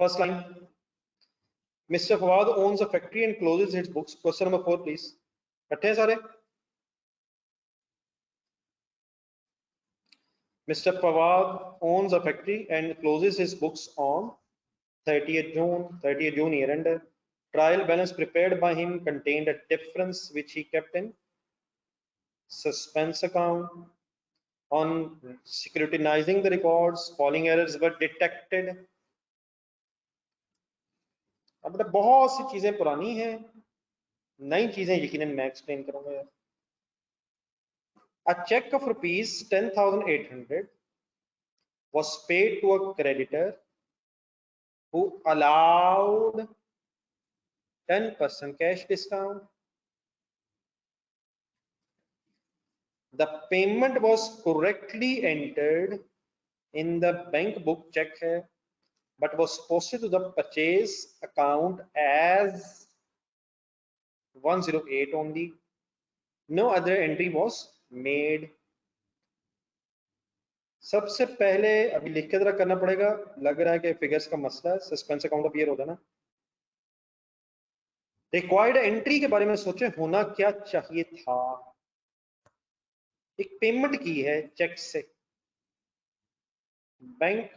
First line, Mr. Fawad owns a factory and closes its books. Question number 4, please. इकट्ठे हैं सारे? Mr. Fawad owns a factory and closes his books on 30th June year end. Trial balance prepared by him contained a difference which he kept in suspense account. On scrutinizing the records, falling errors were detected. अब बेटा बहुत सी चीजें पुरानी हैं, नई चीजें यकीनन मैं एक्सप्लेन करूंगा यार. A check of rupees 10,800 was paid to a creditor who allowed 10% cash discount. The payment was correctly entered in the bank book, check है, but was posted to the purchase account as 108 only. No other entry was made. सबसे पहले अभी लिख के जरा करना पड़ेगा, लग रहा है कि फिगर्स का मसला है. सस्पेंस अकाउंट अपीयर होगा ना. रिक्वायर्ड एंट्री के बारे में सोचे, होना क्या चाहिए था. एक पेमेंट की है चेक से, बैंक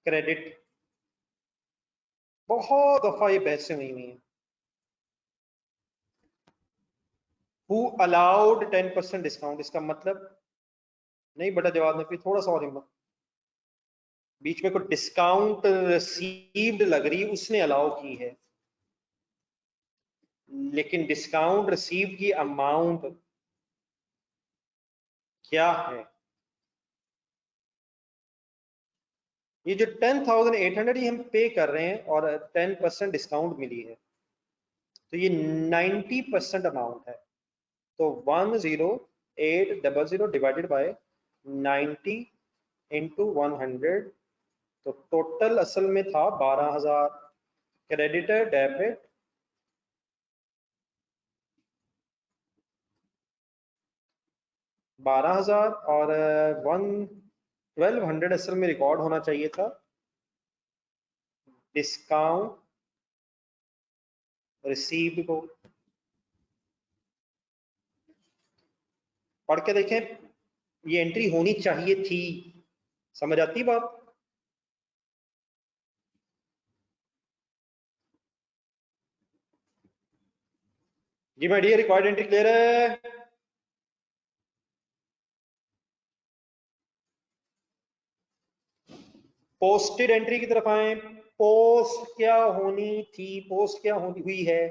क्रेडिट, बहुत दफा ये बहसें हुई हैं. Who allowed 10% डिस्काउंट, इसका मतलब नहीं बेटा जवाब नहीं, थोड़ा सा और हिम्मत. बीच में कोई डिस्काउंट रिसीव्ड लग रही, उसने अलाउ की है, लेकिन डिस्काउंट रिसीव की अमाउंट क्या है. ये जो 10,800 ये हम पे कर रहे हैं और 10% डिस्काउंट मिली है, तो ये 90% अमाउंट है. तो 10800 डिवाइडेड बाय 90 इंटू 100, तो टोटल असल में था 12,000. क्रेडिटर डेबिट 12,000 और 1200 असल में रिकॉर्ड होना चाहिए था डिस्काउंट रिसीव्ड को. पढ़ के देखें, ये एंट्री होनी चाहिए थी. समझ आती बात. जी my dear, required entry clear है. पोस्टेड एंट्री की तरफ आए. पोस्ट क्या होनी थी, पोस्ट क्या हुई है.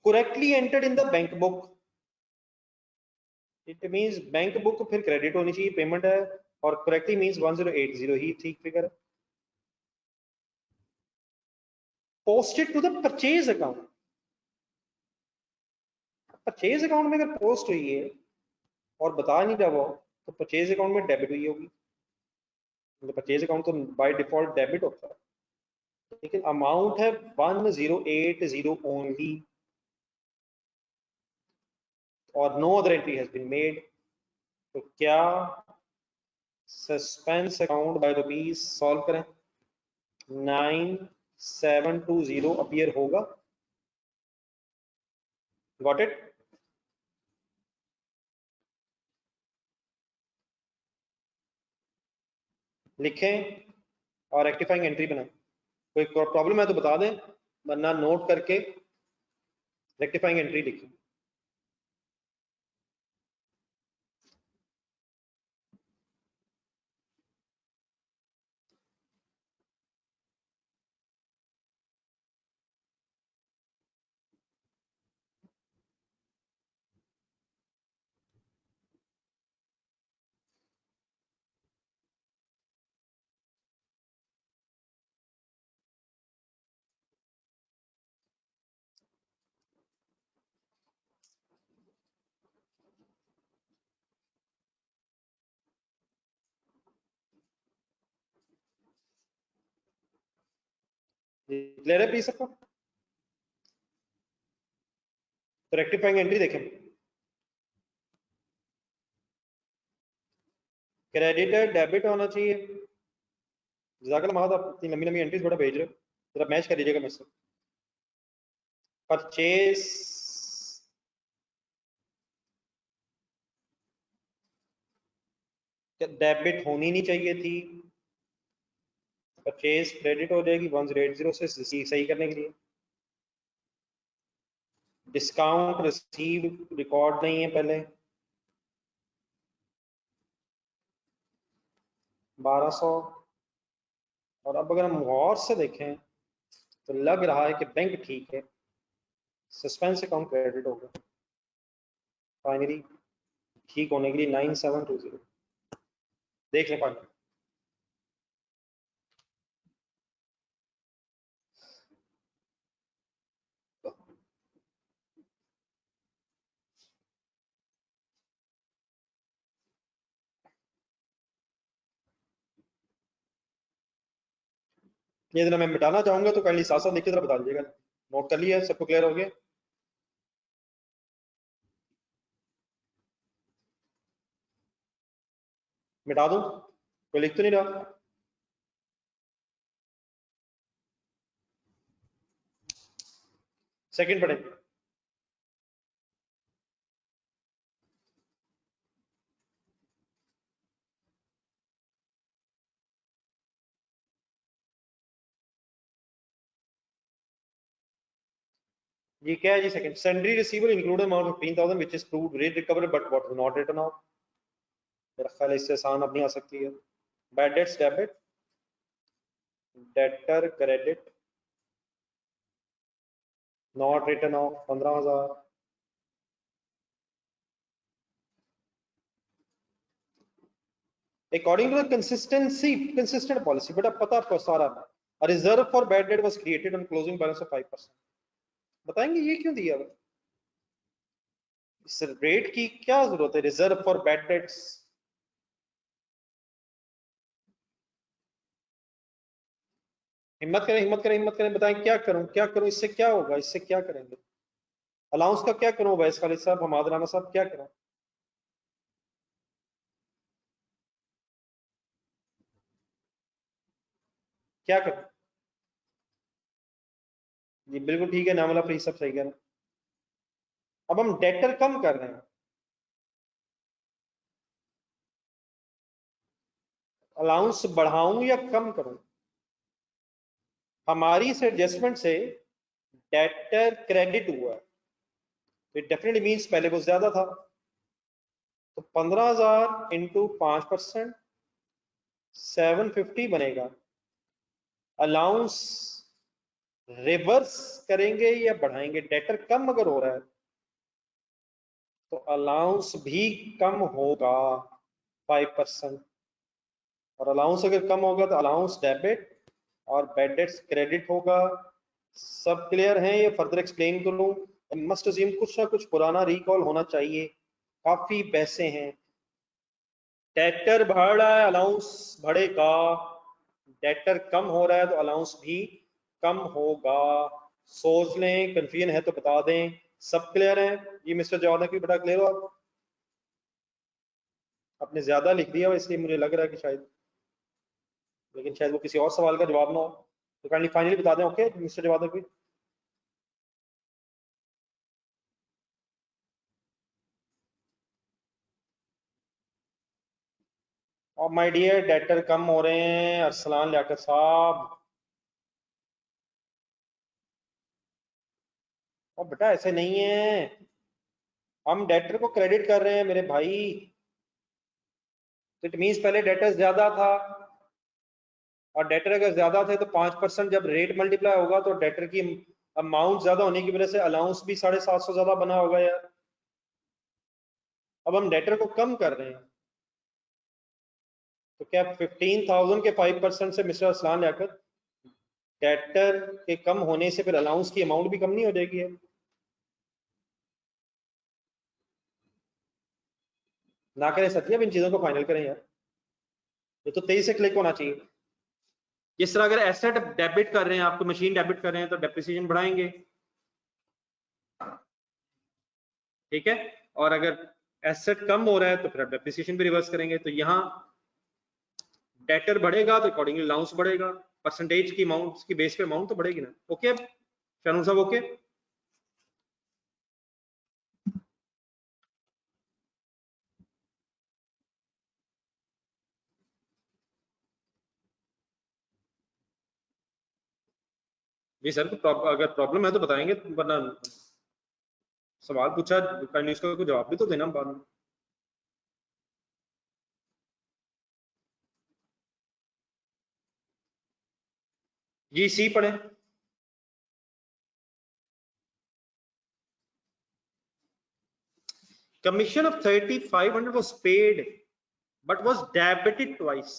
Correctly entered in the bank book, it means bank book फिर क्रेडिट होनी चाहिए, पेमेंट है, और करेक्टली मींस 1080 ही ठीक फिगर है. Posted to the purchase account. Purchase account में अगर पोस्ट हुई है और बता नहीं रहा वो, तो परचेज अकाउंट में डेबिट हुई होगी. मतलब परचेज अकाउंट तो बाय डिफॉल्ट डेबिट होता है, लेकिन अमाउंट है 1080 ओनली और no other entry has been made. तो क्या suspense account by rupees solve करें, 9720 अपीयर होगा. Got it. लिखें और रेक्टिफाइंग एंट्री बनाएं. कोई प्रॉब्लम है तो बता दें, वरना नोट करके रेक्टिफाइंग एंट्री लिखें. क्लियर है प्लीज सबको. तो रेक्टिफाइंग एंट्री देखें. क्रेडिटर डेबिट होना चाहिए, जज़ाकल्लाह महद, आप इतनी लंबी लंबी एंट्रीज बड़ा भेज रहे हो, जरा मैच कर लीजिएगा मेरे से। परचेस डेबिट होनी नहीं चाहिए थी, परचेज क्रेडिट हो जाएगी 1080 से सही करने के लिए। डिस्काउंट रिसीव रिकॉर्ड नहीं है पहले, 1200। और अब अगर हम गौर से देखें तो लग रहा है कि बैंक ठीक है, सस्पेंस अकाउंट क्रेडिट होगा फाइनली ठीक होने के लिए 9720 देख लें फाइनल। ये जरा मैं मिटाना चाहूंगा तो काइंडली साथ साथ लिख के जरा बता दीजिएगा। नोट कर लिया, सबको क्लियर हो गया? मिटा दूं? कोई लिख तो नहीं रहा? सेकंड पढ़े। ये क्या है जी? Second, sundry receiver include amount of 15,000 which is proved rate recovered but what was not written off. मेरा ख्याल है इससे आसान अब नहीं आ सकती है। Bad debts debit, debtor credit, not written off 15,000। According to the consistent policy, but अब पता आपको सारा है। A reserve for bad debt was created on closing balance of 5%। बताएंगे ये क्यों दिया? इस रेट की क्या जरूरत है? रिजर्व फॉर बैड डेट्स, हिम्मत करें हिम्मत करें हिम्मत करें, बताएं क्या करूं क्या करूं, इससे क्या होगा, इससे क्या करेंगे? अलाउंस का क्या करूं वैस खालिद साहब, हमाद राना साहब, क्या करूं? क्या करूं? जी बिल्कुल ठीक है, नामला फ्री सब सही कह रहे हैं। अब हम डेटर कम कर रहे हैं, अलाउंस बढ़ाऊं या कम करूं? हमारी इस एडजस्टमेंट से डेटर क्रेडिट हुआ है, इट डेफिनेटली मींस पहले वो ज्यादा था। तो 15,000 इंटू 5%, 750 बनेगा। अलाउंस रिवर्स करेंगे या बढ़ाएंगे? डेटर कम अगर हो रहा है तो अलाउंस भी कम होगा 5%, और अलाउंस अगर कम होगा तो अलाउंस डेबिट और बैड डेट्स क्रेडिट होगा। सब क्लियर है? ये फर्दर एक्सप्लेन करूं? मस्ट अज्यूम कुछ ना कुछ पुराना रिकॉल होना चाहिए, काफी पैसे हैं। डेटर बढ़ रहा है, अलाउंस बढ़ेगा। डेटर कम हो रहा है तो अलाउंस भी कम होगा। सोच लें, कंफ्यूजन है तो बता दें। सब क्लियर है? ये मिस्टर जवान की बड़ा क्लियर हो आप? आपने ज्यादा लिख दिया इसलिए मुझे लग रहा है कि शायद, लेकिन शायद वो किसी और सवाल का जवाब ना हो, तो काइंडली फाइनली बता दें। ओके मिस्टर जवाब की। और माय डियर, डेटर कम हो रहे हैं अरसलान लियाकत साहब। और बेटा ऐसे नहीं है, हम डेटर को क्रेडिट कर रहे हैं मेरे भाई। तो इट मींस पहले डेटर ज्यादा था, और डेटर अगर ज्यादा थे तो 5% जब रेट मल्टीप्लाई होगा तो डेटर की अमाउंट ज्यादा होने की वजह से अलाउंस भी 750 ज्यादा बना होगा यार। अब हम डेटर को कम कर रहे हैं, तो क्या 15,000 के 5% से मिस्टर असलान लियाकत, डेटर के कम होने से फिर अलाउंस की अमाउंट भी कम नहीं हो जाएगी है? ना करें सत्य, अब इन चीजों को फाइनल करें यार। ये तो 23 से क्लिक होना चाहिए। इस तरह अगर एसेट डेबिट कर रहे हैं, आपको मशीन डेबिट कर रहे हैं तो डेप्रिसिएशन बढ़ाएंगे, ठीक है। और अगर एसेट कम हो रहा है तो फिर डेप्रिसिएशन भी रिवर्स करेंगे। तो यहाँ डेटर बढ़ेगा तो अकॉर्डिंगली अलाउंस बढ़ेगा, परसेंटेज की अमाउंट की बेस पे अमाउंट तो बढ़ेगी ना। ओके शानू साहब, ओके जी सर, अगर प्रॉब्लम है तो बताएंगे, वरना सवाल पूछा काइंडली उसका कोई जवाब भी तो देना बाद में। जी सी पढ़े। Commission of 3,500 was paid but was debited twice,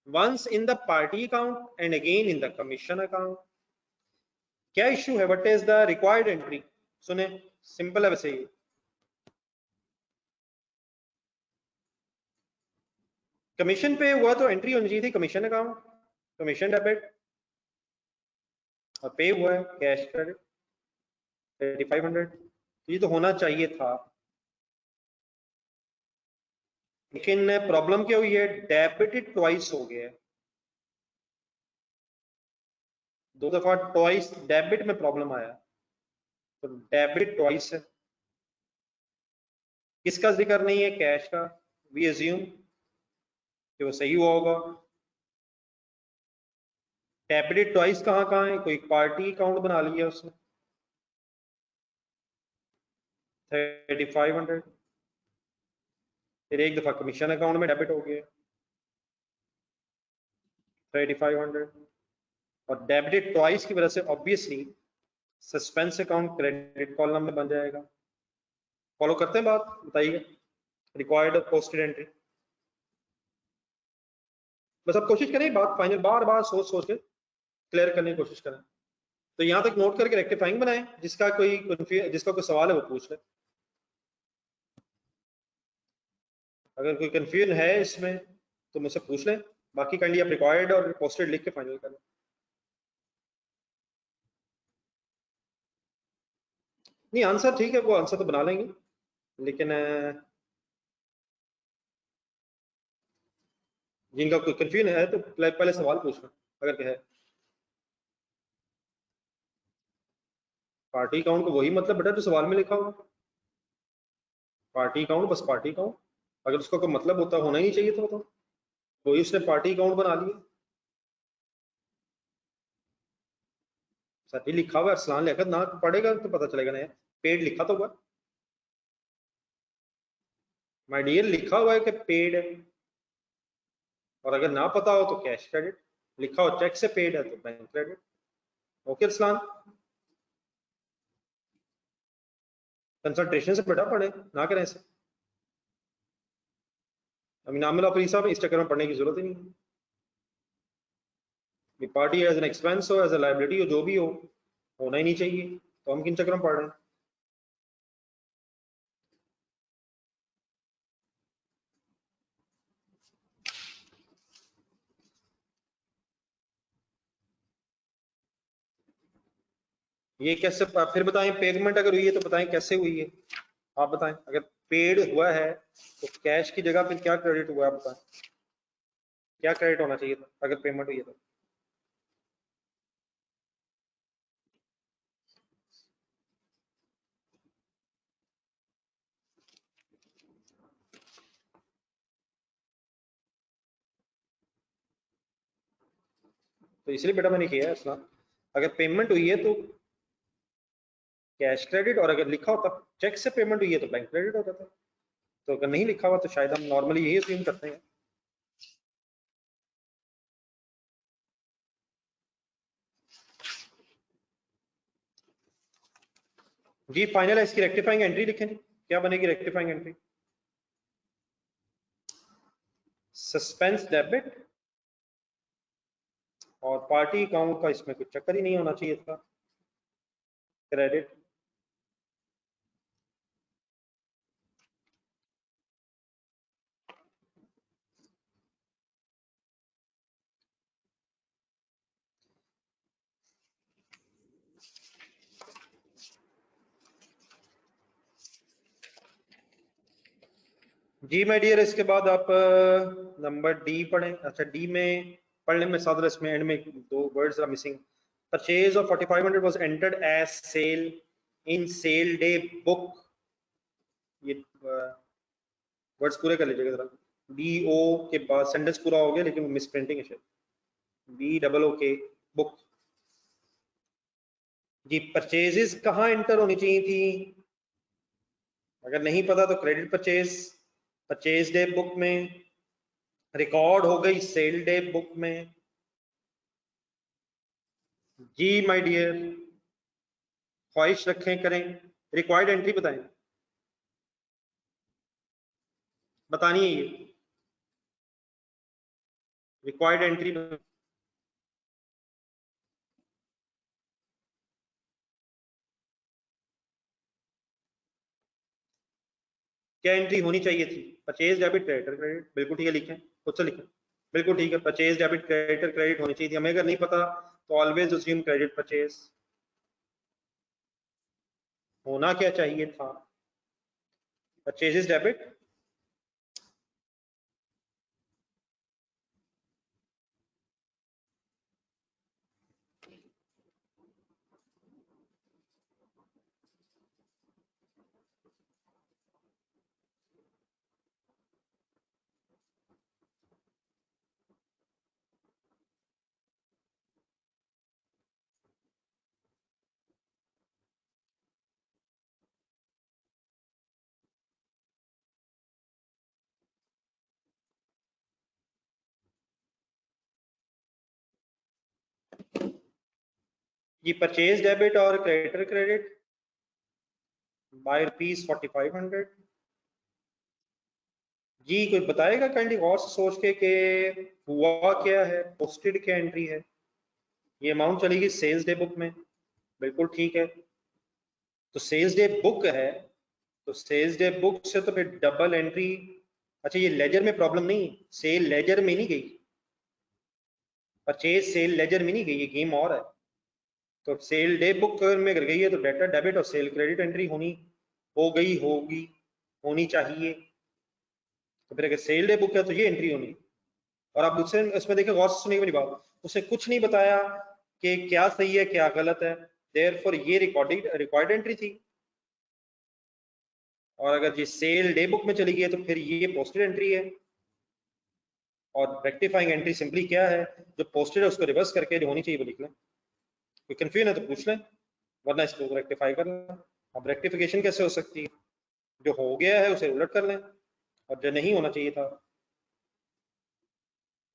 once in the party account and again in the commission account. क्या इश्यू है? What is the required entry? सुने, सिंपल है वैसे ही। कमीशन पे हुआ तो एंट्री होनी चाहिए थी कमीशन अकाउंट, कमीशन डेबिट, और पे हुआ है कैश क्रेडिट 3,500, ये तो होना चाहिए था। लेकिन प्रॉब्लम क्या हुई है? डेबिटेड ट्वाइस हो गया है, दो दफा ट्वाइस डेबिट में प्रॉब्लम आया, तो डेबिट ट्वाइस है। किसका जिक्र नहीं है? कैश का। वी अज्यूम कि वो सही हुआ होगा। डेबिटेड ट्वाइस कहाँ कहाँ है? कोई पार्टी अकाउंट बना लिया उसने 3,500, फिर एक दफा कमीशन अकाउंट में डेबिट हो गया 3,500, और डेबिटेड ट्वाइस की वजह से obviously suspense account credit column में बन जाएगा। फॉलो करते हैं बात? बताइए रिक्वायर्ड पोस्टेड एंट्री। बस आप कोशिश करें बात फाइनल, बार बार सोच सोच के क्लियर करने की कोशिश करें। तो यहां तक नोट करके रेक्टिफाइंग बनाएं, जिसका कोई सवाल है वो पूछ ले। अगर कोई कंफ्यूजन है इसमें तो मुझसे पूछ लें, बाकी काइंडली आप रिक्वायर्ड और पोस्टेड लिख के फाइनल करें। नहीं आंसर ठीक है, वो आंसर तो बना लेंगे, लेकिन जिनका कोई कंफ्यूजन है तो पहले सवाल पूछना अगर क्या है। पार्टी अकाउंट को वही मतलब बेटा जो सवाल में लिखा हुआ, पार्टी अकाउंट, बस पार्टी अकाउंट। अगर उसका कोई मतलब होता होना ही नहीं चाहिए तो वही उसने पार्टी अकाउंट बना लिया। सही लिखा हुआ है, अरसलान लिखा ना पढ़ेगा तो पता चलेगा ना यार, पेड लिखा तो हुआ, माय डियर लिखा हुआ है कि पेड है, और अगर ना पता हो तो कैश क्रेडिट, लिखा हो चेक से पेड है तो bank credit. Okay Arsalan, concentration से बेटा पढ़े, ना करें ऐसे। अभी नाम मिला साहब, इस चक्कर में पढ़ने की जरूरत ही नहीं है। पार्टी एज एन एक्सपेंस हो, एज ए लाइबिलिटी हो, जो भी हो, होना ही नहीं चाहिए, तो हम किन चक्कर में पढ़ रहे हैं? ये कैसे? फिर बताएं, पेमेंट अगर हुई है तो बताएं कैसे हुई है, आप बताएं। अगर पेड हुआ है तो कैश की जगह फिर क्या क्रेडिट हुआ है, आप बताएं क्या क्रेडिट होना चाहिए था अगर पेमेंट हुई है तो? तो इसलिए बेटा मैंने किया है असला, अगर पेमेंट हुई है तो कैश क्रेडिट, और अगर लिखा होता चेक से पेमेंट हुई है तो बैंक क्रेडिट होता था। तो अगर नहीं लिखा हुआ तो शायद हम नॉर्मली यही अज्यूम करते हैं। जी फाइनल है, इसकी रेक्टिफाइंग एंट्री लिखें, क्या बनेगी रेक्टिफाइंग एंट्री? सस्पेंस डेबिट, और पार्टी अकाउंट का इसमें कुछ चक्कर ही नहीं होना चाहिए था, क्रेडिट। जी माय डियर, इसके बाद आप नंबर डी पढ़ें। अच्छा, डी में पढ़ने में साथ इसमें एंड में दो words are missing. Purchase of 4500 was entered as sale in sale day book. ये वर्ड्स पूरे कर लीजिएगा जरा। बी ओ के बाद सेंटेंस पूरा हो गया लेकिन मिस प्रिंटिंग है शायद। बी डबल ओ के बुक। जी परचेजेस कहाँ एंटर होनी चाहिए थी? अगर नहीं पता तो credit purchase, purchase day book में, रिकॉर्ड हो गई सेल डे बुक में। जी माय डियर, ख्वाहिश रखें करें, रिक्वायर्ड एंट्री बताएं, बतानी है ये रिक्वायर्ड एंट्री। क्या एंट्री होनी चाहिए थी? परचेज डेबिट क्रेडिटर क्रेडिट, बिल्कुल ठीक है, लिखें, खुद से लिखें। बिल्कुल ठीक है, परचेज डेबिट क्रेडिटर क्रेडिट होनी चाहिए थी। हमें अगर नहीं पता तो ऑलवेज अज्यूम क्रेडिट परचेज। होना क्या चाहिए था? Purchases debit. ये परचेज डेबिट और क्रेडिटर क्रेडिट बाय रुपीज 4500। जी कोई बताएगा काइंडली गौर से सोच के कि हुआ क्या है, पोस्टेड क्या एंट्री है? ये अमाउंट चलेगी सेल्स डे बुक में, बिल्कुल ठीक है। तो सेल्स डे बुक है, तो सेल्स डे बुक से तो फिर डबल एंट्री। अच्छा, ये लेजर में प्रॉब्लम नहीं, सेल लेजर में नहीं गई, परचेज सेल लेजर में नहीं गई, ये गेम और है। तो सेल डे बुक में अगर गई है तो डेटर डेबिट और सेल क्रेडिट एंट्री होनी, हो गई, होगी, होनी चाहिए। तो फिर अगर सेल डे बुक है तो ये एंट्री होनी। और आप उससे उसमें देखिए, गौर से सुनिए मेरी बात, उसने कुछ नहीं बताया कि क्या सही है क्या गलत है, देयरफॉर ये रिकॉर्डिंग रिक्वायर्ड एंट्री थी। और अगर ये सेल डे बुक में चली गई है तो फिर ये पोस्टेड एंट्री है। और रेक्टिफाइंग एंट्री सिंपली क्या है, जो पोस्टेड है उसको रिवर्स करके जो होनी चाहिए वो लिख लें। कोई कंफ्यूजन है तो पूछ लें, वरना इसको रेक्टिफाई कर लें। अब रेक्टिफिकेशन कैसे हो सकती है? जो हो गया है उसे उलट कर लें, और जो नहीं होना चाहिए था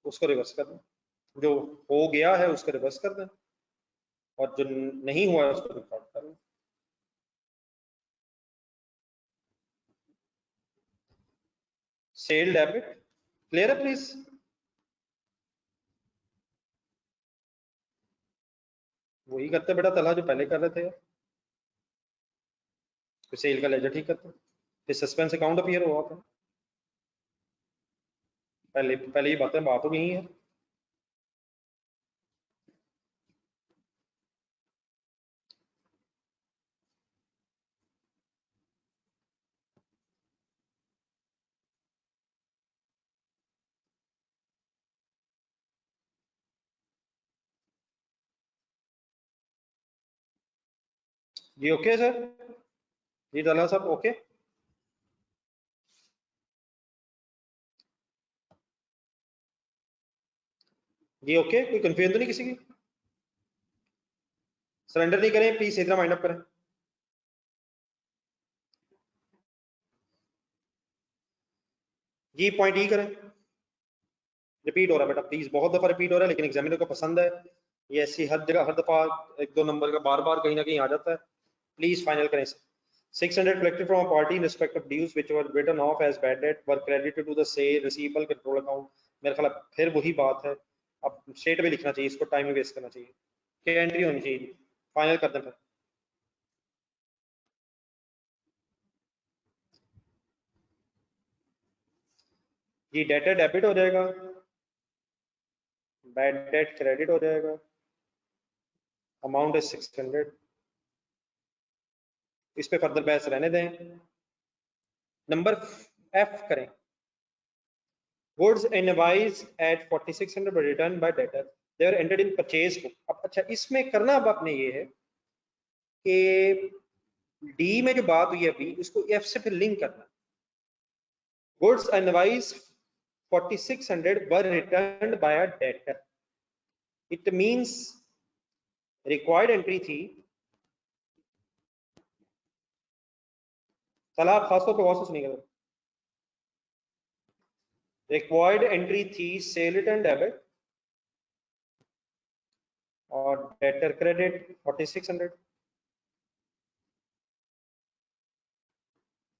उसको रिवर्स कर दें। जो हो गया है उसको रिवर्स कर दें, और जो नहीं हुआ है उसको रिकॉर्ड कर लें। सेल डेबिट क्लियर है प्लीज? वही करते बेटा तला जो पहले कर रहे थे, तो सेल का लेजर ठीक करते, फिर सस्पेंस अकाउंट अपीयर हुआ था। पहले पहले ये बातें बात हो गई है। जी ओके सर, जी तला साहब ओके। जी ओके, कोई कंफ्यूजन तो नहीं किसी की? सरेंडर नहीं करें प्लीज, इतना माइंड अप करें। जी पॉइंट ई करें। रिपीट हो रहा है बेटा प्लीज, बहुत दफा रिपीट हो रहा है, लेकिन एग्जामिनर को पसंद है ये ऐसी हर जगह हर दफा एक दो नंबर का बार बार कहीं ना कहीं आ जाता है। प्लीज फाइनल करें इसे। 600 collected from a party in respect of dues which were written off as bad debt were credited to the say receivable control account। मेरे ख्याल फिर वही बात है, अब स्टेट में लिखना चाहिए, इसको टाइम में वेस्ट करना चाहिए। क्या एंट्री होनी चाहिए? फाइनल कर दें फिर। जी डेटर डेबिट हो जाएगा, बैड डेट क्रेडिट हो जाएगा, अमाउंट है 600। इस पे फर्दर बहस रहने दें। नंबर एफ करें। Goods invoiced at 4600 but returned by debtor, they were entered in purchase book। अब अच्छा, इसमें करना अब आपने ये है कि डी में जो बात हुई है अभी, उसको एफ से फिर लिंक करना। Goods invoiced 4600 were returned by a debtor, it means required entry थी, सलाह खासतौर पर बहुत सुनिएगा, रिक्वायर्ड एंट्री थी सेल रिटर्न डेबिट और debtor credit 4600,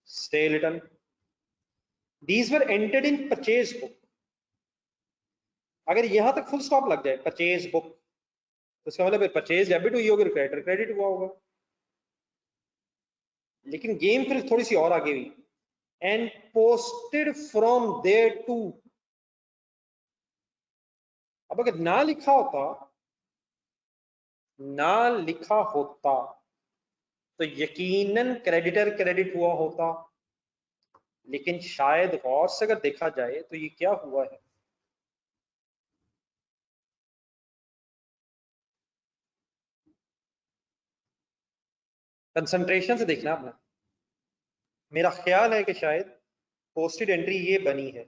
cell return, these were entered in purchase book. अगर यहां तक फुल स्टॉप लग जाए परचेज बुक, तो इसका मतलब परचेज डेबिट हुई होगी, डेटर क्रेडिट हुआ होगा। लेकिन गेम फिर थोड़ी सी और आगे हुई, and posted from there to. अब अगर ना लिखा होता, ना लिखा होता तो यकीनन क्रेडिटर क्रेडिट हुआ होता, लेकिन शायद गौर से अगर देखा जाए तो ये क्या हुआ है, कंसंट्रेशन से देखना आपने। मेरा ख्याल है कि शायद पोस्टेड एंट्री ये बनी है,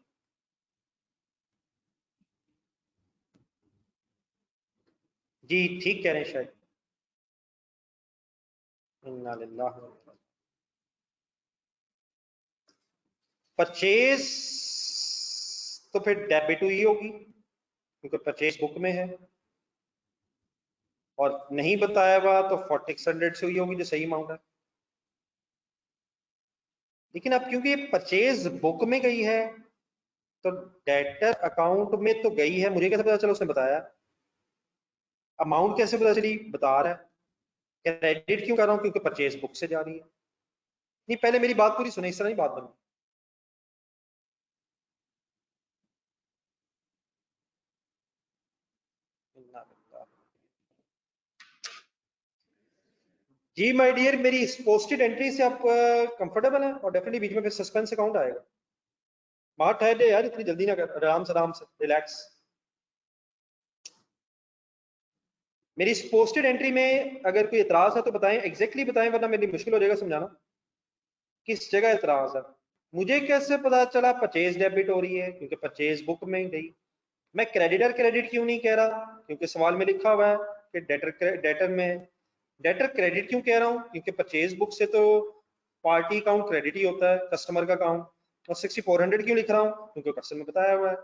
जी ठीक कह रहे हैं शायद। इन्ना लिल्लाहि व इन्ना, परचेज तो फिर डेबिट हुई होगी क्योंकि परचेज बुक में है, और नहीं बताया हुआ तो 4600 से हुई होगी जो सही अमाउंट है। लेकिन अब क्योंकि ये परचेज बुक में गई है तो डेटर अकाउंट में तो गई है, मुझे कैसे पता चला उसने बताया, अमाउंट कैसे पता चली, बता रहा है। क्रेडिट क्यों कर रहा हूं, क्योंकि परचेज बुक से जा रही है। नहीं, पहले मेरी बात पूरी सुने, इस तरह नहीं बात बनी। जी माय डियर, मेरी इस पोस्टेड एंट्री से आप कंफर्टेबल हैं, और डेफिनेटली बीच में फिर सस्पेंस अकाउंट आएगा। बात है दे यार, इतनी जल्दी ना कर, आराम से रिलैक्स। मेरी इस पोस्टेड एंट्री में अगर कोई एतराज है तो बताएं, एग्जैक्टली बताएं, वरना मेरी मुश्किल हो जाएगा समझाना किस जगह एतराज है। मुझे कैसे पता चला परचेज डेबिट हो रही है, क्योंकि परचेज बुक में गई। मैं क्रेडिटर क्रेडिट क्यों नहीं कह रहा, क्योंकि सवाल में लिखा हुआ है कि डेटर में। डेटर क्रेडिट क्यों कह रहा हूं, क्योंकि परचेज बुक से तो पार्टी अकाउंट क्रेडिट ही होता है, कस्टमर का अकाउंट। और 6400 क्यों लिख रहा हूं, क्योंकि क्वेश्चन में बताया हुआ है।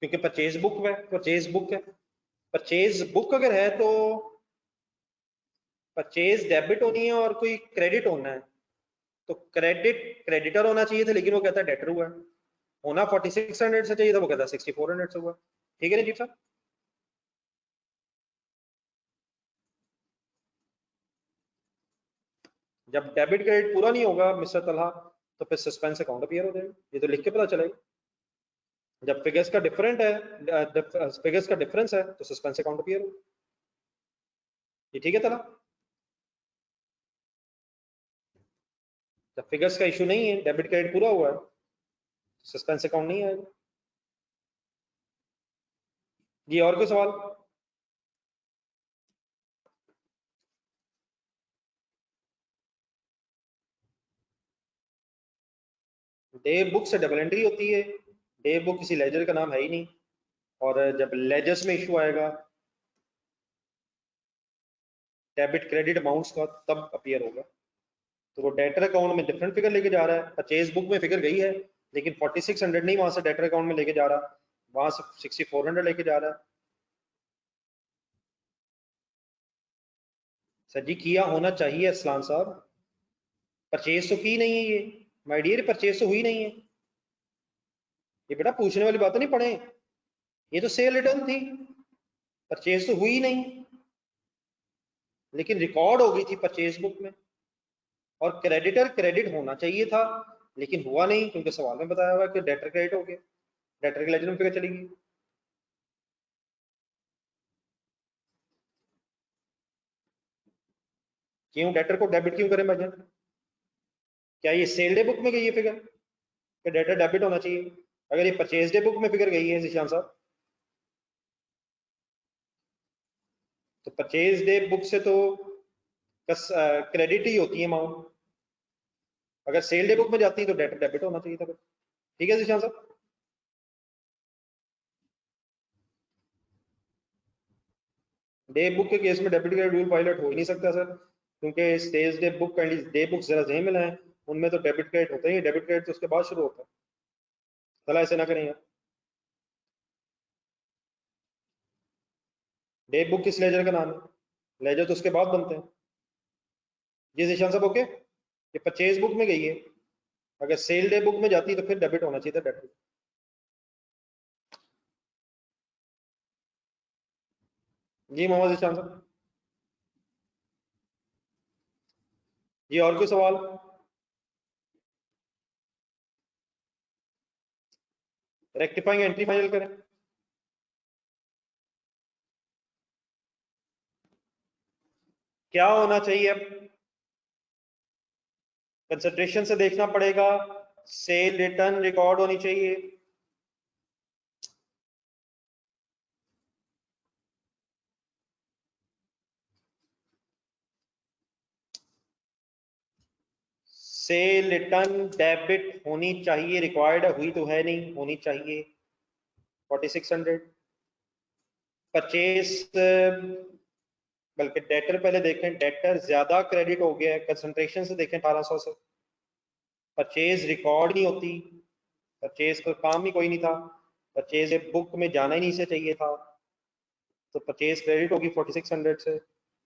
क्योंकि परचेज बुक है। परचेज बुक अगर है तो परचेज डेबिट होनी है और कोई क्रेडिट होना है, तो क्रेडिट क्रेडिटर होना चाहिए था, लेकिन वो कहता है डेटर हुआ है। होना 4600 से चाहिए था, वो कहता है 6400 से हुआ। ठीक है ना जी साहब। जब डेबिट क्रेडिट पूरा नहीं होगा मिस्टर तलहा, तो फिर सस्पेंस अकाउंट अपीयर हो जाएगा, ये तो लिख के पता चलेगा। जब फिगर्स का डिफरेंट है, फिगर्स का डिफरेंस है, तो सस्पेंस अकाउंट अपीयर होगा। ये ठीक है तलहा। जब फिगर्स का इशू नहीं है, डेबिट क्रेडिट पूरा हुआ है, सस्पेंस अकाउंट नहीं आएगा। जी और कोई सवाल। डे बुक से डबल एंट्री होती है, डे बुक किसी लेजर का नाम है ही नहीं, और जब लेजर्स में इशू आएगा डेबिट क्रेडिट अमाउंट्स का, तब अपीयर होगा। तो वो डेटर अकाउंट में डिफरेंट फिगर लेके जा रहा है, परचेज बुक में फिगर गई है, लेकिन 4600 नहीं वहां से डेटर अकाउंट में लेके जा रहा, वहां से 6400 लेके जा रहा है। सर जी किया होना चाहिए असलान साहब, परचेज तो की नहीं है ये, माय डियर परचेज तो हुई नहीं है। ये बेटा पूछने वाली बात नहीं पढ़े, ये तो सेल रिटर्न थी, परचेज तो हुई नहीं, लेकिन रिकॉर्ड हो गई थी परचेज बुक में। और क्रेडिटर क्रेडिट होना चाहिए था, लेकिन हुआ नहीं, क्योंकि सवाल में बताया हुआ कि डेटर क्रेडिट हो गया, डेटर के लेजर में फिगर चली गई। क्यों डेटर को डेबिट क्यों करें भाईजान? क्या ये सेल डे बुक में गई है फिगर कि डेटर डेबिट होना चाहिए? अगर ये परचेज डे बुक में फिगर गई है जिशान साहब, तो परचेज डे बुक से तो क्रेडिट ही होती है अमाउंट। अगर सेल डे बुक में जाती है तो डेटर डेबिट होना चाहिए था फिर। ठीक है जिशान साहब? डे बुक के केस में डेबिट क्रेडिट रूल पायलट हो ही नहीं सकता सर, क्योंकि sales day book and day book जरा जही मिला है, उनमें तो डेबिट क्रेडिट होता ही है, डेबिट क्रेडिट तो उसके बाद शुरू होता है। चला ऐसे ना करें यार। डे बुक किस लेजर का नाम है? लेजर तो उसके बाद बनते हैं। जी जिशान साहब ओके, ये परचेज बुक में गई है, अगर सेल डे बुक में जाती तो फिर डेबिट होना चाहिए था, डेबिट। जी मोहम्मद जिशान साहब। जी और कोई सवाल? रेक्टिफाइंग एंट्री फाइनल करें। क्या होना चाहिए अब? कंसंट्रेशन से देखना पड़ेगा, सेल रिटर्न रिकॉर्ड होनी चाहिए। सेल रिटर्न डेबिट होनी चाहिए, रिक्वायर्ड हुई तो है नहीं, होनी चाहिए 4600। परचेस, बल्कि डेटर पहले देखें, डेटर ज्यादा क्रेडिट हो गया है, कंसंट्रेशन से देखें 1800 से। परचेज रिकॉर्ड नहीं होती, परचेज का काम ही कोई नहीं था, परचेज बुक में जाना ही नहीं से चाहिए था, तो परचेज क्रेडिट होगी 4600 से।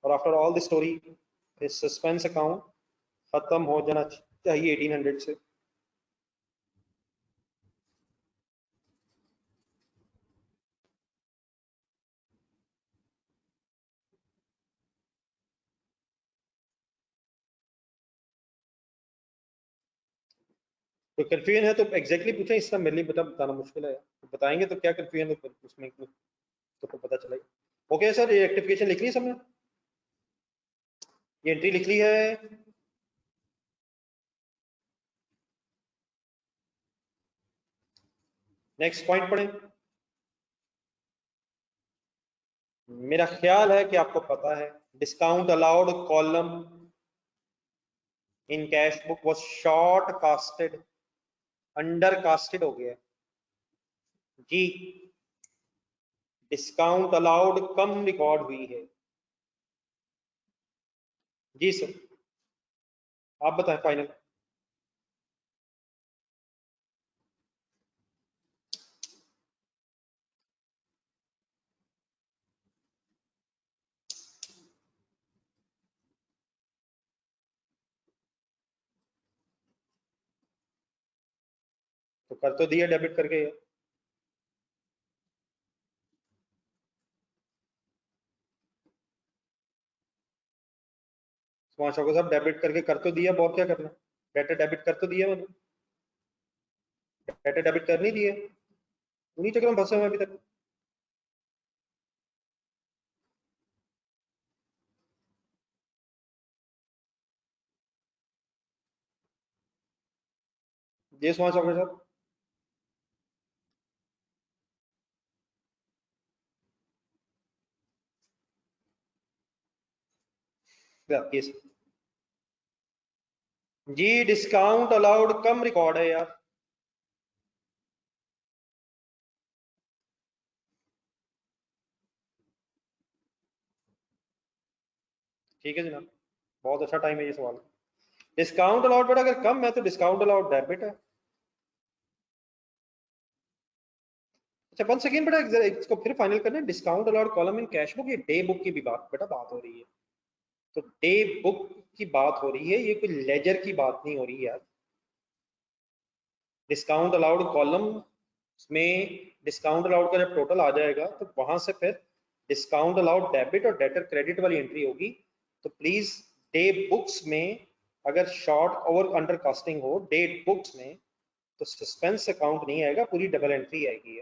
और after all the story suspense account खत्म हो जाना चाहिए 1800 से। तो कंफ्यूजन है तो एग्जैक्टली पूछें, इसका मेरे लिए बताना मुश्किल है यार। तो बताएंगे तो क्या कंफ्यूजन है उसमें तो पता चलेगा। ओके सर, ये रेक्टिफिकेशन लिख ली सबने? ये एंट्री लिख ली है? नेक्स्ट पॉइंट पढ़ें। मेरा ख्याल है कि आपको पता है, discount allowed column in cash book was short casted, under casted हो गया जी। डिस्काउंट अलाउड कम रिकॉर्ड हुई है। जी सर, आप बताएं फाइनल। तो कर तो दिया डेबिट करके यार। सुभाष चौके साहब डेबिट करके कर तो दिया, और क्या करना? डेटा डेबिट कर तो दिया मैंने, डेटा डेबिट कर नहीं दिए, उन्हीं चक्कर में फंसे हुए हैं अभी तक। जी सुभाष चौके साहब। yes। जी डिस्काउंट अलाउड कम रिकॉर्ड है यार। ठीक है जनाब, बहुत अच्छा टाइम है ये सवाल। डिस्काउंट अलाउड बेटा अगर कम है तो डिस्काउंट अलाउड डेबिट है। अच्छा वन सेकेंड बेटा, इसको फिर फाइनल करना है। Discount allowed column in cash book, ये डे बुक की भी बात बेटा बात हो रही है, तो डे बुक की बात हो रही है, ये कोई लेजर की बात नहीं हो रही यार। डिस्काउंट अलाउड कॉलम में डिस्काउंट अलाउड का जब टोटल आ जाएगा तो वहां से फिर डिस्काउंट अलाउड डेबिट और डेटर क्रेडिट वाली एंट्री होगी। तो प्लीज डे बुक्स में अगर शॉर्ट और अंडर कास्टिंग हो डेट बुक्स में, तो सस्पेंस अकाउंट नहीं आएगा, पूरी डबल एंट्री आएगी।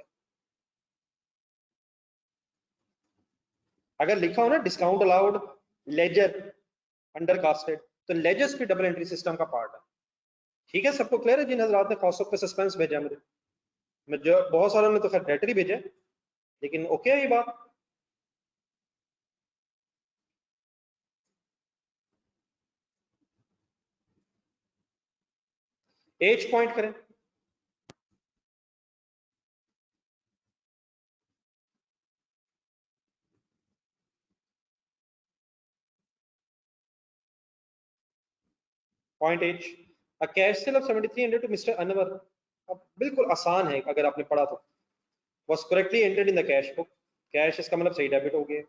अगर लिखा हो ना discount allowed ledger, under casted, तो लेजर्स भी डबल एंट्री सिस्टम का पार्ट है। ठीक है, सबको क्लियर है? जिन हजरात ने खास तौर पे सस्पेंस भेजा मुझे, मैं जो बहुत सारों ने तो खैर डेटर ही भेजा, लेकिन ओके है ये बात। एज पॉइंट करें, point H, a cash sale of 7300 to mister Anwar. अब बिल्कुल आसान है अगर आपने पढ़ा तो। was correctly entered in the cash book, cash इसका मतलब सही डेबिट हो गया,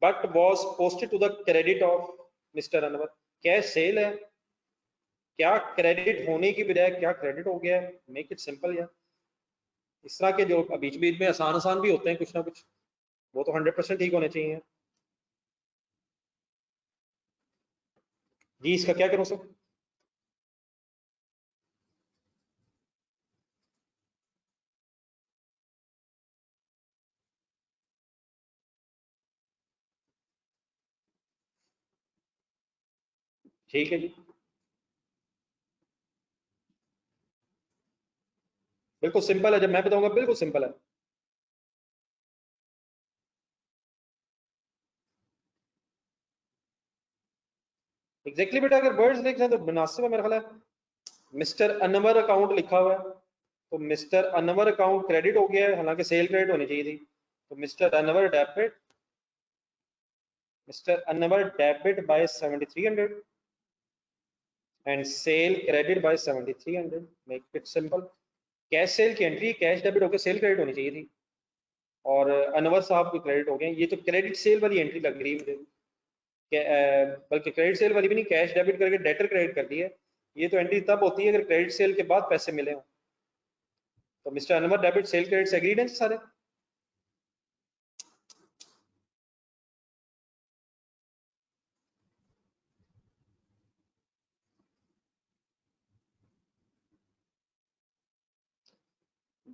but was posted to the credit of mister Anwar. Cash cell है, क्या क्रेडिट होने की बजाय क्या क्रेडिट हो गया है? मेक इट सिंपल यार। इस तरह के जो बीच बीच में आसान आसान भी होते हैं कुछ ना कुछ, वो तो 100% ठीक होने चाहिए। जी इसका क्या करूं सर? ठीक है जी, बिल्कुल सिंपल है, जब मैं बताऊंगा बिल्कुल सिंपल है। एग्जैक्टली बेटा, अगर वर्ड्स लिख रहे हैं तो मुनासिब है मेरा ख्याल है। मिस्टर अनवर अकाउंट लिखा हुआ है, तो मिस्टर अनवर अकाउंट क्रेडिट हो गया है, हालांकि सेल क्रेडिट होनी चाहिए थी। तो mister Anwar debit, mister Anwar debit bye 7300 and cell credit by 7300, make it simple. Cash cell की एंट्री कैश डेबिट होकर सेल क्रेडिट होनी चाहिए थी, और अनवर साहब को क्रेडिट हो गए। ये तो क्रेडिट सेल वाली एंट्री लग रही है मुझे, बल्कि क्रेडिट सेल वाली भी नहीं, कैश डेबिट करके डेटर क्रेडिट कर दिया है। ये तो एंट्री तब होती है अगर क्रेडिट सेल के बाद पैसे मिले हों। तो mister Anwar debit cell credit से एग्रीड हैं सारे।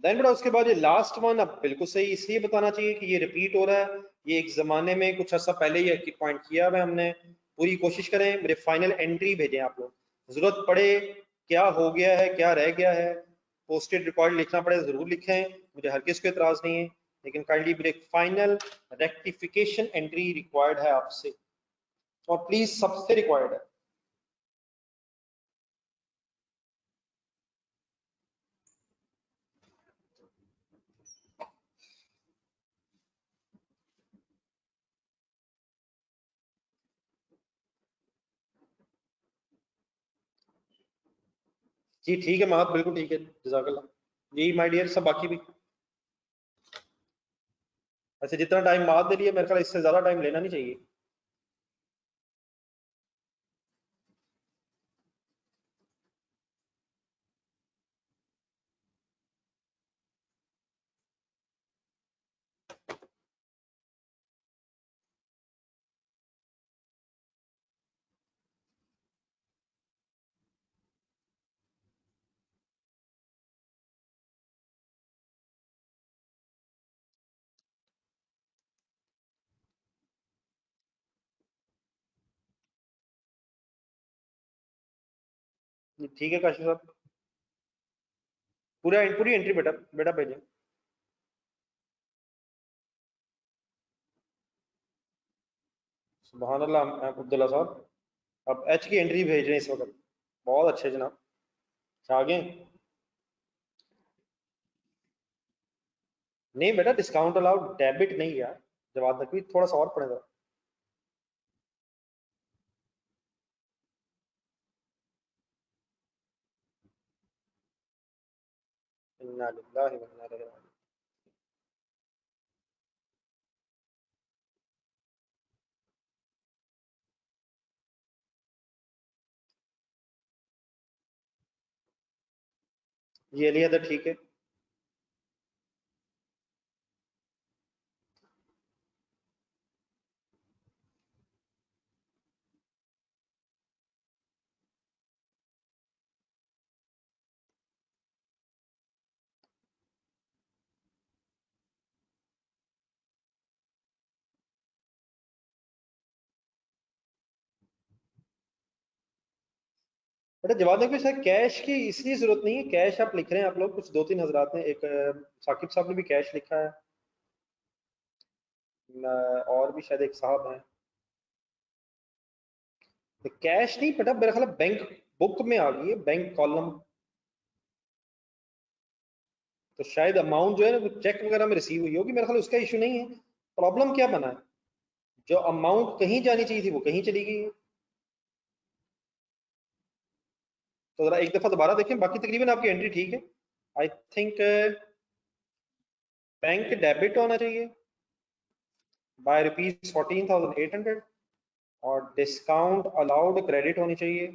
देन बेटा उसके बाद ये लास्ट वन अब बिल्कुल सही इसलिए बताना चाहिए कि ये रिपीट हो रहा है। ये एक जमाने में कुछ अर्सा पहले ये पॉइंट किया हुआ है हमने। पूरी कोशिश करें, मेरे फाइनल एंट्री भेजें आप लोग, जरूरत पड़े क्या हो गया है क्या रह गया है, पोस्टेड रिकॉर्ड लिखना पड़े जरूर लिखें, मुझे हर किस को एतराज नहीं है, लेकिन काइंडली मेरे फाइनल रेक्टिफिकेशन एंट्री रिक्वायर्ड है आपसे, और प्लीज सबसे रिक्वायर्ड है। जी ठीक है महत, बिल्कुल ठीक है, जजाकल्ला। जी माय डियर, सब बाकी भी ऐसे जितना टाइम महत दे लिया, मेरे ख्याल इससे ज्यादा टाइम लेना नहीं चाहिए। ठीक है काशिफ साहब, पूरा पूरी एंट्री बेटा बेटा भेजें। सुबहान अल्लाह अब्दुल्ला साहब, अब एच की एंट्री भेज रहे हैं इस वक्त। बहुत अच्छे जनाब, आगे। नहीं बेटा, डिस्काउंट अलाउड डेबिट नहीं यार, जवाब तक भी थोड़ा सा और पड़ेगा। इन्ना लिल्लाहि व इन्ना इलैहि राजिऊन। ये लिया था, ठीक है। बेटा जवाब दें सर, कैश की इसलिए जरूरत नहीं है, कैश आप लिख रहे हैं आप लोग, कुछ दो तीन हजरात ने, एक साकिब साहब ने भी कैश लिखा है, और भी शायद एक साहब हैं। तो कैश नहीं बेटा, मेरा ख्याल बैंक बुक में आ गई है, बैंक कॉलम। तो शायद अमाउंट जो है ना वो चेक वगैरह में रिसीव हुई होगी, मेरा ख्याल उसका इशू नहीं है। प्रॉब्लम क्या बना है, जो अमाउंट कहीं जानी चाहिए थी वो कहीं चली गई है। तो जरा एक दफा दोबारा देखें, बाकी तकरीबन आपकी एंट्री ठीक है। आई थिंक बैंक डेबिट होना चाहिए बाय ₹14,800, और डिस्काउंट अलाउड क्रेडिट होनी चाहिए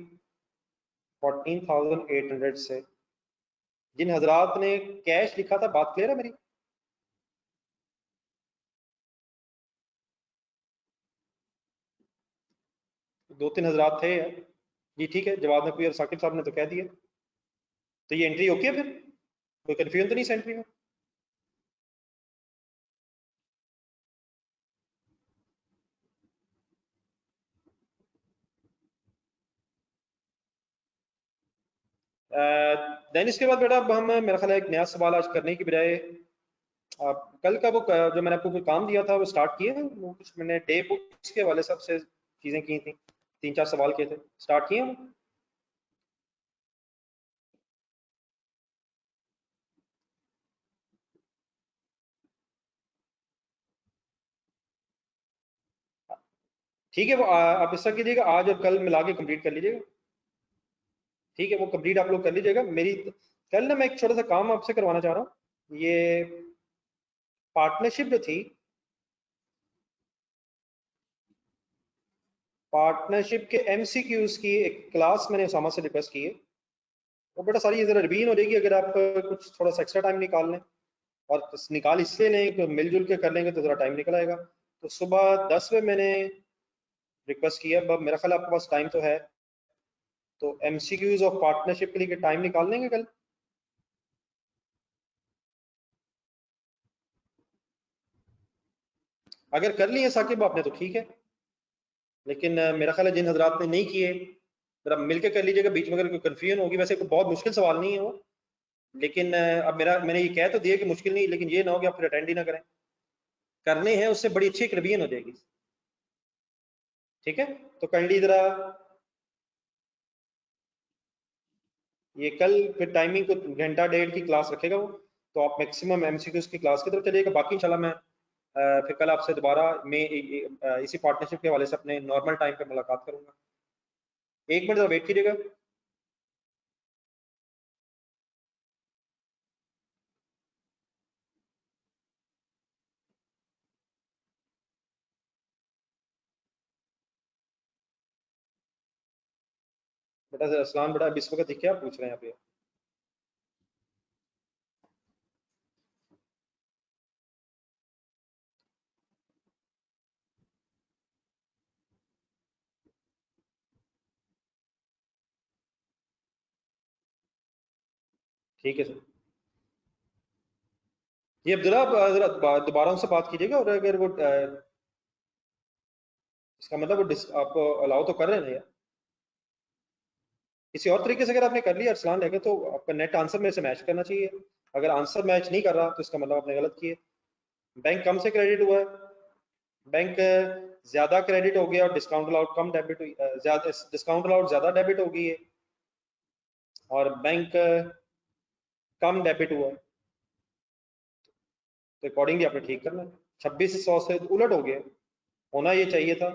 14,800 से। जिन हजरात ने कैश लिखा था, बात क्लियर है मेरी? दो तीन हजरात थे जी, ठीक है, जवाब में कोई, और साकिब साहब ने तो कह दिया। तो ये एंट्री ओके है फिर, कोई कंफ्यूजन तो नहीं इस एंट्री में? देन इसके बाद बेटा अब हम, मेरा ख्याल है एक नया सवाल आज करने की बजाय, आप कल का वो जो मैंने आपको कोई काम दिया था वो स्टार्ट किए हैं, वो कुछ मैंने डे बुक्स के वाले सबसे चीजें की थी, तीन चार सवाल किए थे, स्टार्ट किए हैं वो? ठीक है, वो आप ऐसा कीजिएगा, आज और कल मिला के कंप्लीट कर लीजिएगा। ठीक है, वो कंप्लीट आप लोग कर लीजिएगा। मेरी कल ना मैं एक छोटा सा काम आपसे करवाना चाह रहा हूँ, ये पार्टनरशिप जो थी, पार्टनरशिप के एमसीक्यूज की एक क्लास मैंने उसामा से रिक्वेस्ट की है। वो बेटा सारी ये जरा रिवीन हो जाएगी अगर आप कुछ थोड़ा सा एक्स्ट्रा टाइम निकाल लें, और निकाल इसलिए लें कि मिलजुल के कर लेंगे तो जरा टाइम निकल आएगा। तो सुबह 10 बजे मैंने रिक्वेस्ट किया, अब मेरा ख्याल आपके पास टाइम तो है, तो एमसीक्यूज ऑफ पार्टनरशिप के लिए टाइम निकाल लेंगे कल? अगर कर लिए साकिब आपने तो ठीक है, लेकिन मेरा ख्याल है जिन हजरात ने नहीं किए, जरा मिलके कर लीजिएगा, बीच में अगर कोई कन्फ्यूजन होगी, वैसे कोई बहुत मुश्किल सवाल नहीं है वो, लेकिन अब मैंने ये कह तो दिया कि मुश्किल नहीं, लेकिन ये ना हो कि आप फिर अटेंड ही ना करें, करने हैं उससे बड़ी अच्छी एक रिवीजन हो जाएगी। ठीक है, तो काइंडली जरा ये कल फिर टाइमिंग को घंटा डेढ़ की क्लास रखेगा वो, तो आप मैक्सिमम एमसीक्यूज की क्लास की तरफ चलिएगा, बाकी इंशाल्लाह मैं फिर कल आपसे दोबारा मैं इसी पार्टनरशिप के हवाले से अपने नॉर्मल टाइम पे मुलाकात करूंगा। एक मिनट जरा वेट कीजिएगा। बेटा जरा असलान, बेटा अब इस वक्त क्या पूछ रहे हैं आप ये? ठीक है सर। ये अब्दुल्ला, आप जरा दोबारा उनसे बात कीजिएगा, और अगर वो इसका मतलब वो आपको अलाउ तो कर रहे हैं ना यार, किसी और तरीके से अगर आपने कर लिया अरसलान लेके, तो आपका नेट आंसर मेरे से मैच करना चाहिए। अगर आंसर मैच नहीं कर रहा तो इसका मतलब आपने गलत किया। बैंक कम से क्रेडिट हुआ है, बैंक ज्यादा क्रेडिट हो गया, और डिस्काउंट अलाउड कम डेबिट हुई, ज्यादा डिस्काउंट अलाउड ज्यादा डेबिट हो गई है, और बैंक कम डेबिट हुआ है, तो अकॉर्डिंगली आपने ठीक करना है। 2600 से उलट हो गया, होना ये चाहिए था,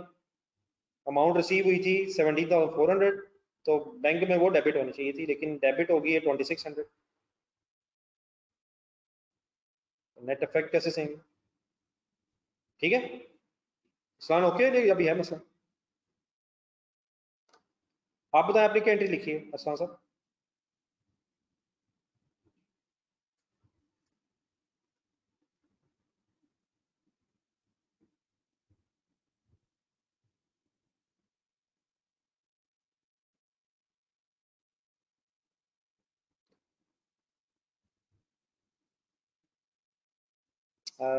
अमाउंट रिसीव हुई थी 17,400, तो बैंक में वो डेबिट होनी चाहिए थी, लेकिन डेबिट हो गई है 2600। नेट इफेक्ट कैसे सही? ठीक है, इस्लान ओके, अभी है मसला? आप बताएं आपने क्या एंट्री लिखी है असलान साहब?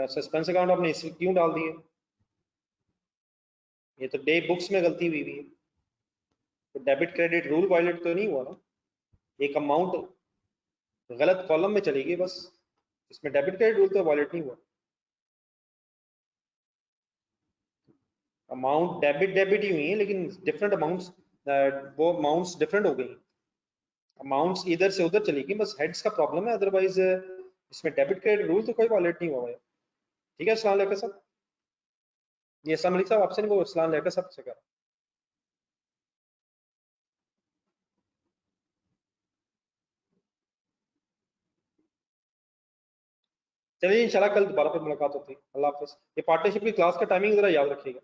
सस्पेंस अकाउंट आपने इसलिए क्यों डाल दिए? ये तो डे बुक्स में गलती हुई हुई है। तो डेबिट क्रेडिट रूल वायलेट तो नहीं हुआ ना, एक अमाउंट गलत कॉलम में चली गई बस, इसमें डेबिट क्रेडिट रूल तो वायलेट नहीं हुआ। अमाउंट डेबिट डेबिट ही हुई है लेकिन डिफरेंट अमाउंट्स, वो अमाउंट्स डिफरेंट हो गई, अमाउंट्स इधर से उधर चली गई, बस हेड्स का प्रॉब्लम है, अदरवाइज इसमें डेबिट क्रेडिट रूल तो कोई वायलेट नहीं हुआ है। ठीक है अस्सलाम वालेकुम साहब, ये अस्सलाम वालेकुम साहब आपसे नहीं, वो अस्सलाम वालेकुम साहब से कर। चलिए इंशाल्लाह कल दोबारा फिर मुलाकात होती है, अल्लाह हाफिज। ये पार्टनरशिप की क्लास का टाइमिंग जरा याद रखिएगा।